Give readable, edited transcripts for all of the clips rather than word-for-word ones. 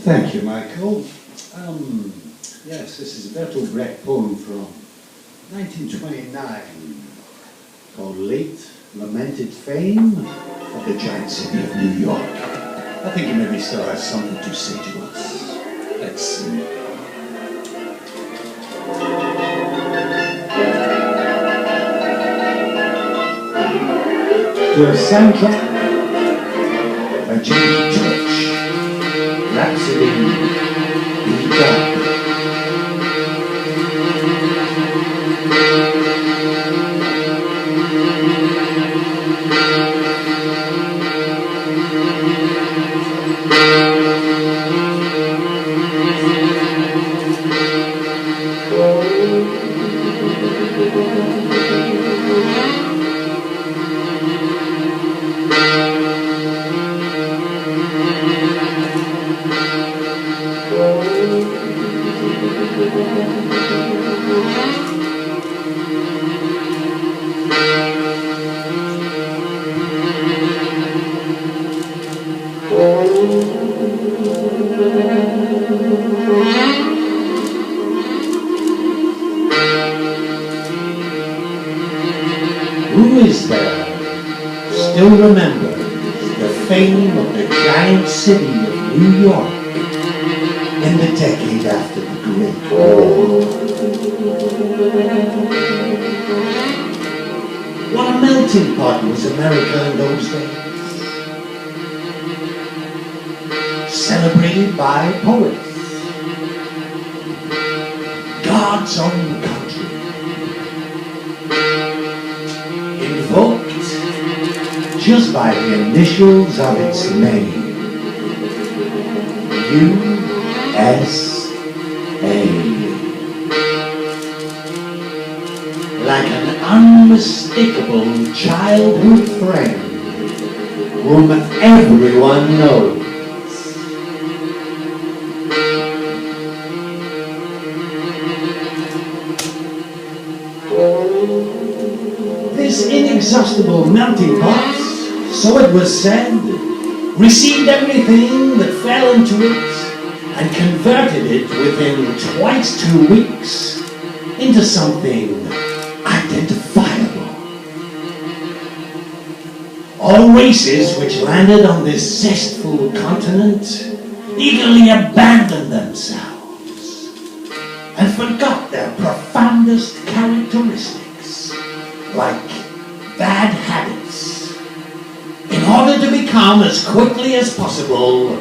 Thank you, Michael. Yes, this is a Bertolt Brecht poem from 1929 called Lamented Fame of the Giant City of New York. I think he maybe still has something to say to us. Let's see. To a soundtrack by James Church, Rhapsody in the Dark. Who is there still remembers the fame of the giant city of New York in the decade after the Great War? What a melting pot was America in those days. Celebrated by poets. God's own country. Invoked just by the initials of its name. USA. Like an unmistakable childhood friend whom everyone knows. This inexhaustible melting pot, so it was said, received everything that fell into it and converted it within twice 2 weeks into something identifiable. All races which landed on this zestful continent eagerly abandoned themselves and forgot their profoundest characteristics, like bad habits, in order to become as quickly as possible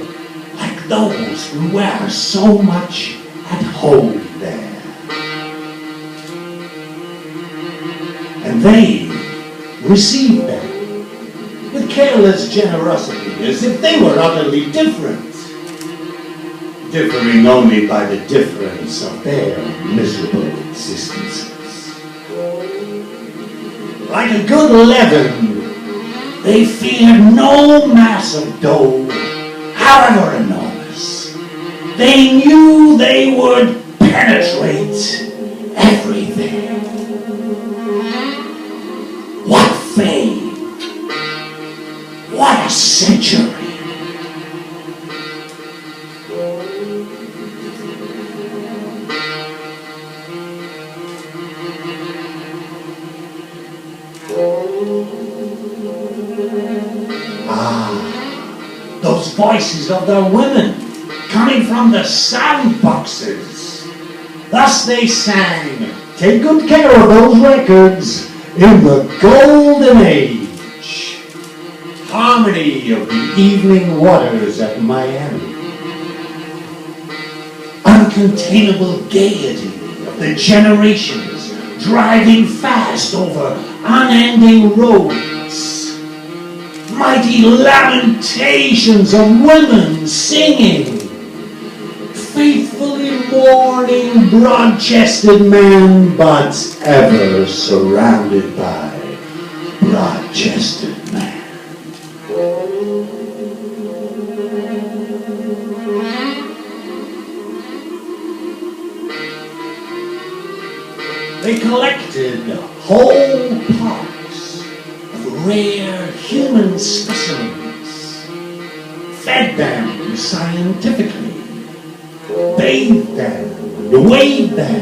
like those who were so much at home there. And they received them with careless generosity, as if they were utterly different, differing only by the difference of their miserable existences. Like a good leaven, they feared no mass of dough, however enormous. They knew they would penetrate everything. What fame! What a century! Those voices of the women coming from the sound boxes. Thus they sang, "Take good care of those records in the golden age." Harmony of the evening waters at Miami. Uncontainable gaiety of the generations driving fast over unending roads. Mighty lamentations of women singing. Faithfully mourning broad-chested men, but ever surrounded by broad-chested men. They collected whole parts of rare human specimens, fed them scientifically, bathed them, waved them,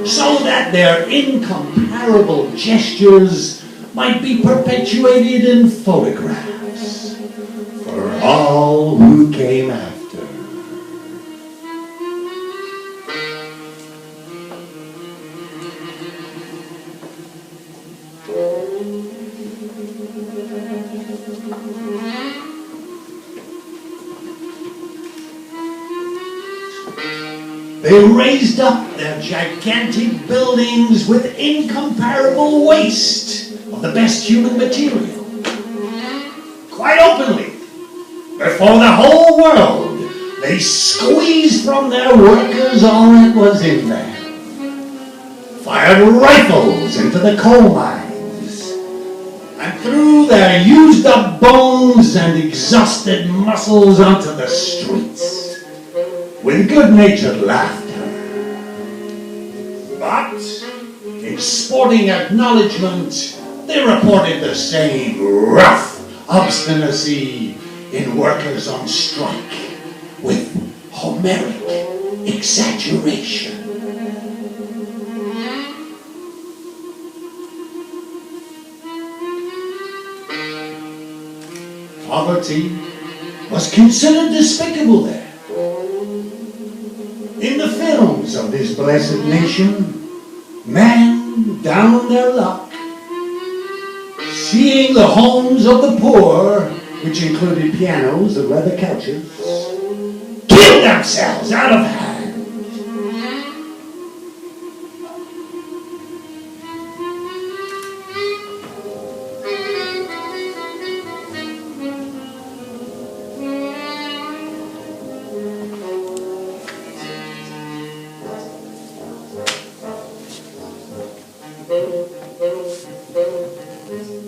so that their incomparable gestures might be perpetuated in photographs for all who came after. They raised up their gigantic buildings with incomparable waste of the best human material. Quite openly, before the whole world, they squeezed from their workers all that was in them, fired rifles into the coal mines, and threw their used-up bones and exhausted muscles onto the streets with good-natured laughter. But, in sporting acknowledgement, they reported the same rough obstinacy in workers on strike with Homeric exaggeration. Poverty was considered despicable there. In the films of this blessed nation, men down their luck, seeing the homes of the poor, which included pianos and leather couches, killed themselves out of hand.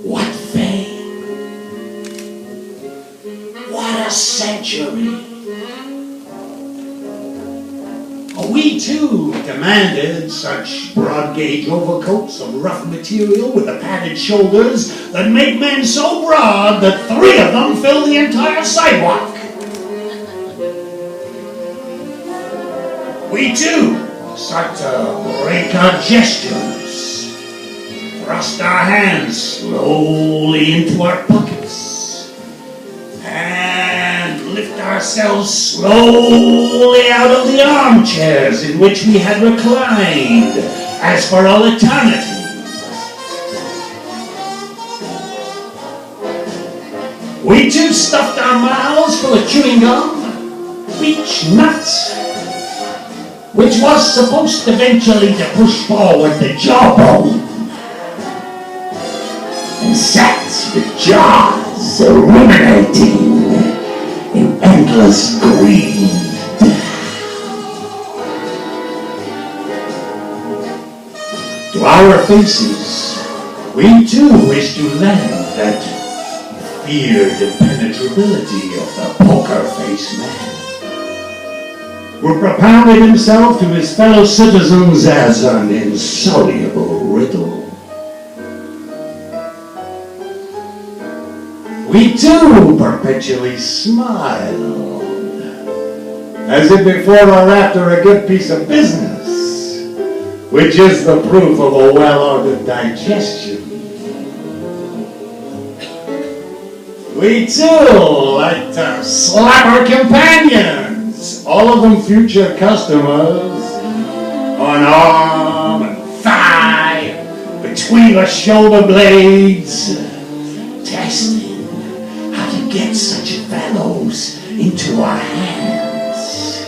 What fame! What a century! We too demanded such broad-gauge overcoats of rough material with the padded shoulders that make men so broad that 3 of them fill the entire sidewalk. We too sought to break our gestures, thrust our hands slowly into our pockets, and lift ourselves slowly out of the armchairs in which we had reclined as for all eternity. We too stuffed our mouths full of chewing gum, beech nuts, which was supposed eventually to push forward the jawbone, and sat with jaws ruminating in endless greed. To our faces, we too wish to lend that feared impenetrability of the poker-faced man, who propounded himself to his fellow citizens as an insoluble riddle. We too perpetually smiled, as if before or after a good piece of business, which is the proof of a well-ordered digestion. We too like to slap our companions, all of them future customers, on arm and thigh, between the shoulder blades, testing how to get such fellows into our hands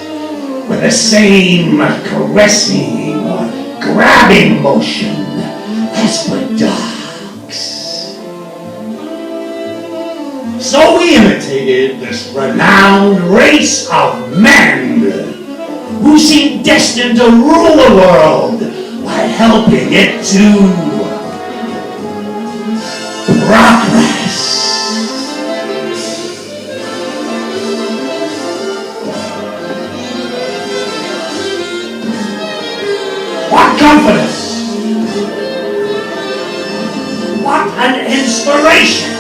with the same caressing or grabbing motion as for dogs. So we imitated this renowned race of men who seemed destined to rule the world by helping it to progress. What confidence! What an inspiration!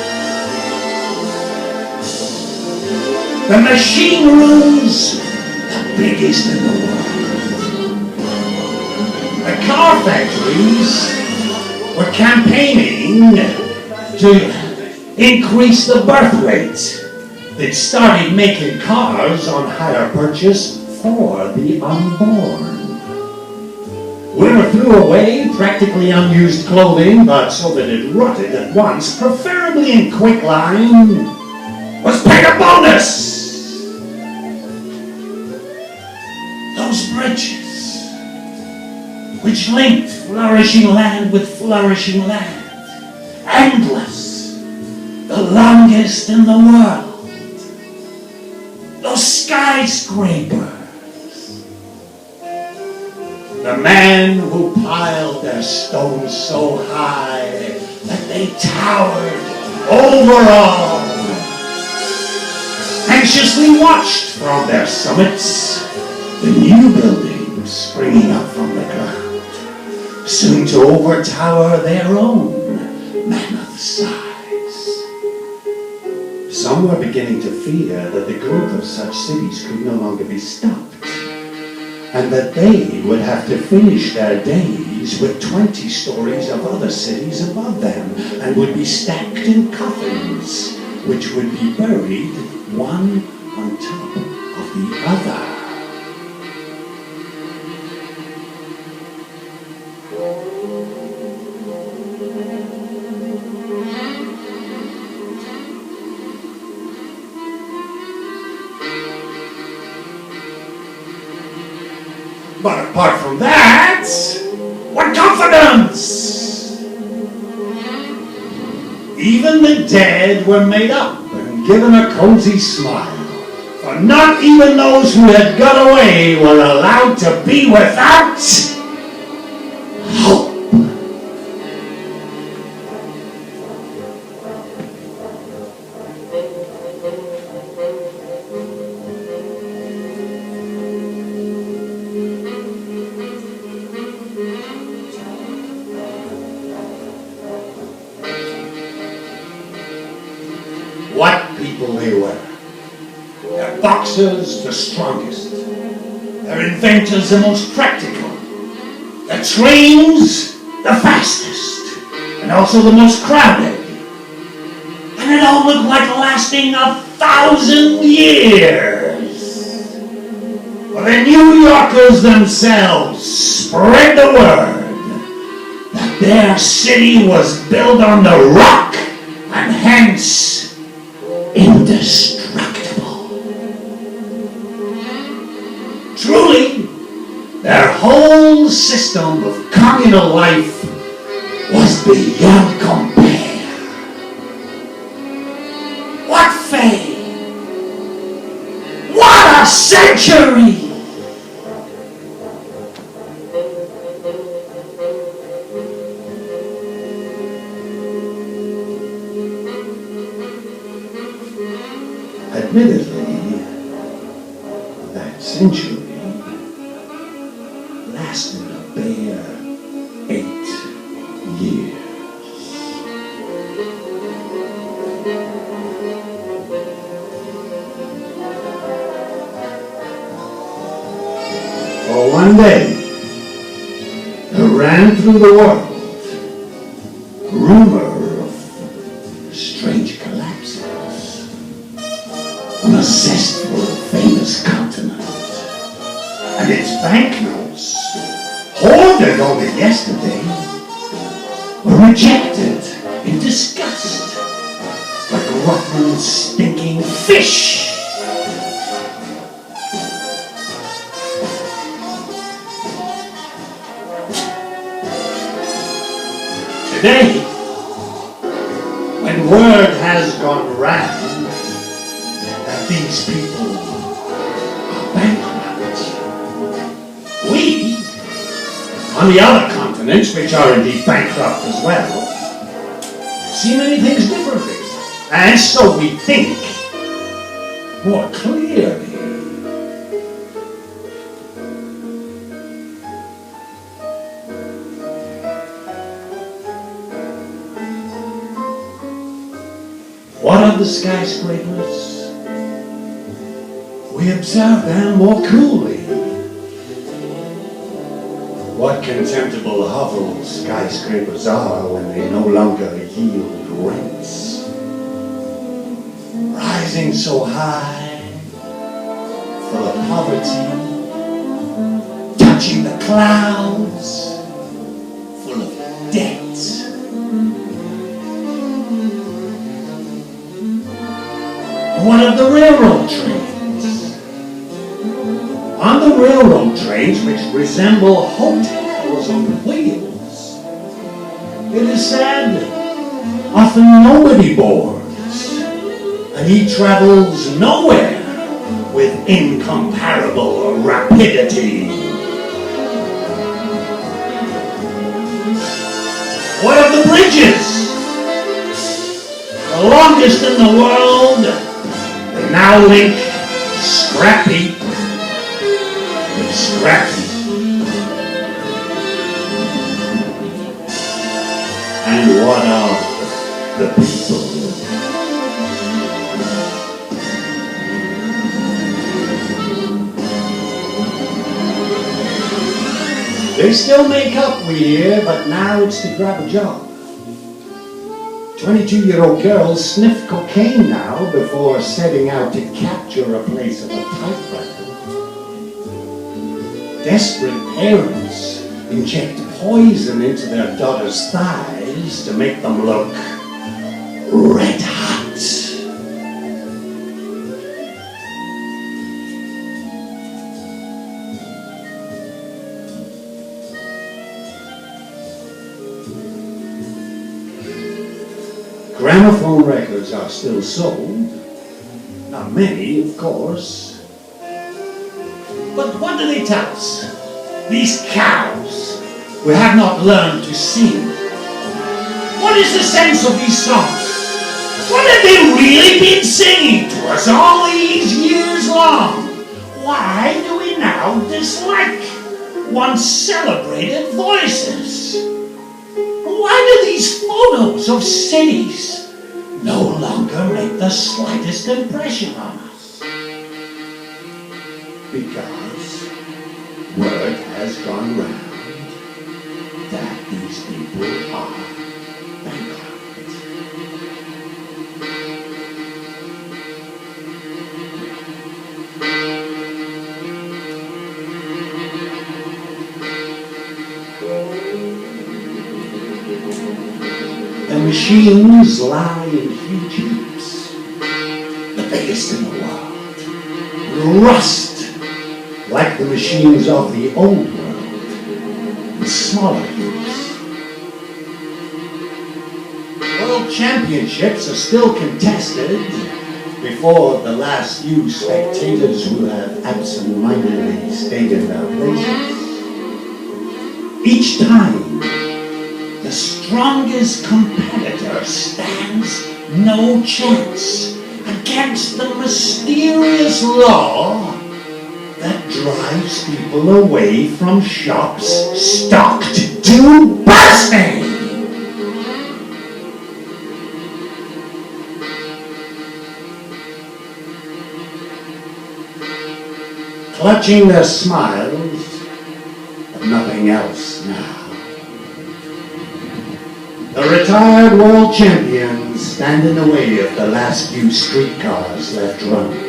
The machine rooms, the biggest in the world. The car factories were campaigning to increase the birth rate. They started making cars on hire purchase for the unborn. Women threw away practically unused clothing, but so that it rotted at once, preferably in quicklime, was paid a bonus. Those bridges, which linked flourishing land with flourishing land, endless, the longest in the world. Those skyscrapers, the men who piled their stones so high that they towered over all, anxiously watched from their summits the new buildings springing up from the ground, soon to overtower their own mammoth size. Some were beginning to fear that the growth of such cities could no longer be stopped, and that they would have to finish their days with 20 stories of other cities above them, and would be stacked in coffins, which would be buried one on top of the other. But apart from that, what confidence! Even the dead were made up and given a cozy smile, for not even those who had got away were allowed to be without hope. What people they were. Their boxers, the strongest. Their inventors, the most practical. Their trains, the fastest. And also the most crowded. And it all looked like lasting 1,000 years. For the New Yorkers themselves spread the word that their city was built on the rock, and hence indestructible. Truly, their whole system of communal life was beyond compare. What fame! What a century! Admittedly, that century lasted a bare 8 years. For one day, there ran through the world a rumor of strange collapses on a zestful, famous continent, and its banknotes, hoarded only yesterday, were rejected in disgust, like rotten, stinking fish. Today, when word has gone round that these people are bankrupt, we, on the other continents, which are indeed bankrupt as well, see many things differently, and so we think more clearly. What of the skyscrapers? We we observe them more coolly. What contemptible hovels skyscrapers are when they no longer yield rents. Rising so high, full of poverty, touching the clouds, full of debt. What of the railroad trains? On the railroad trains, which resemble hotels on wheels, it is said, often nobody boards, and he travels nowhere with incomparable rapidity. What of the bridges? The longest in the world, they now link Scrappy with Scrappy. And what of the people? They still make up, we hear, but now it's to grab a job. 22-year-old girls sniff cocaine now before setting out to capture a place at a typewriter. Desperate parents inject poison into their daughters' thighs to make them look red hot. Gramophone records are still sold. Not many, of course. But what do they tell us? These cows who have not learned to sing. What is the sense of these songs? What have they really been singing to us all these years long? Why do we now dislike once celebrated voices? Why do these photos of cities no longer make the slightest impression on us? Because word has gone round that these people are bankrupt. The machines lie in huge heaps, the biggest in the world, rust like the machines of the old world, in smaller heaps. World championships are still contested before the last few spectators who have absent-mindedly stayed in their places. Each time, the strongest competitor stands no chance against the mysterious law that drives people away from shops stocked to bursting. Clutching their smiles, but nothing else now. The retired world champions stand in the way of the last few streetcars left running.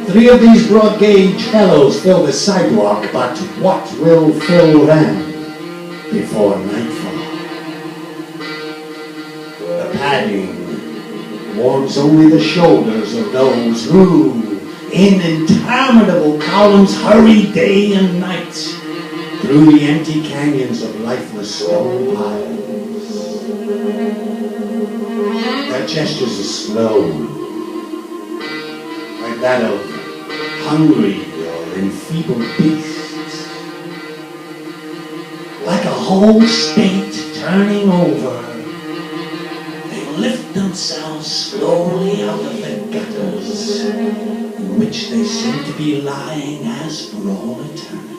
3 of these broad gauge fellows fill the sidewalk, but what will fill them before nightfall? The padding warms only the shoulders of those who, in interminable columns, hurry day and night through the empty canyons of lifeless stone piles. Their gestures are slow, like that of hungry or enfeebled beasts. Like a whole state turning over, they lift themselves slowly out of the gutters in which they seem to be lying as for all eternity.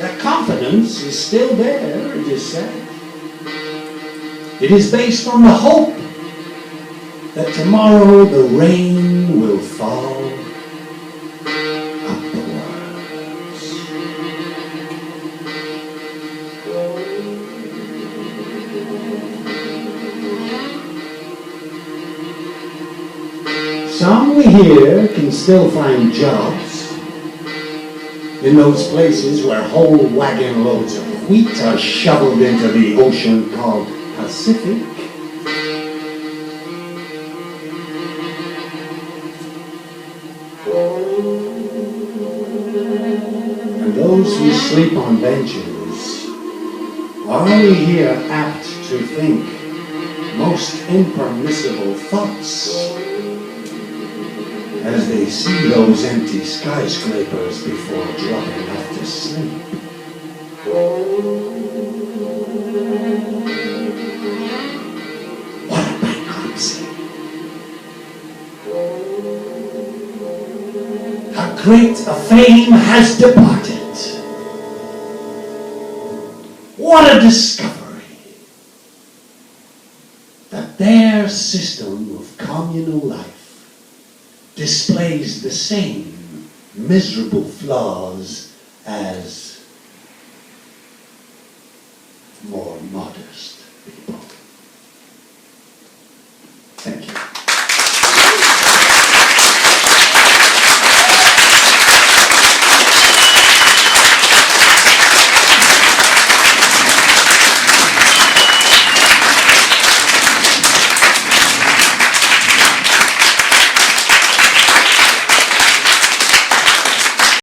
Their confidence is still there, it is said. It is based on the hope that tomorrow the rain will fall upwards. Some we hear can still find jobs in those places where whole wagon loads of wheat are shoveled into the ocean called Pacific. And those who sleep on benches are we here apt to think most impermissible thoughts as they see those empty skyscrapers before dropping off to sleep. What a bankruptcy! How great a fame has departed! What a discovery! That their system of communal life displays the same miserable flaws as more modest people.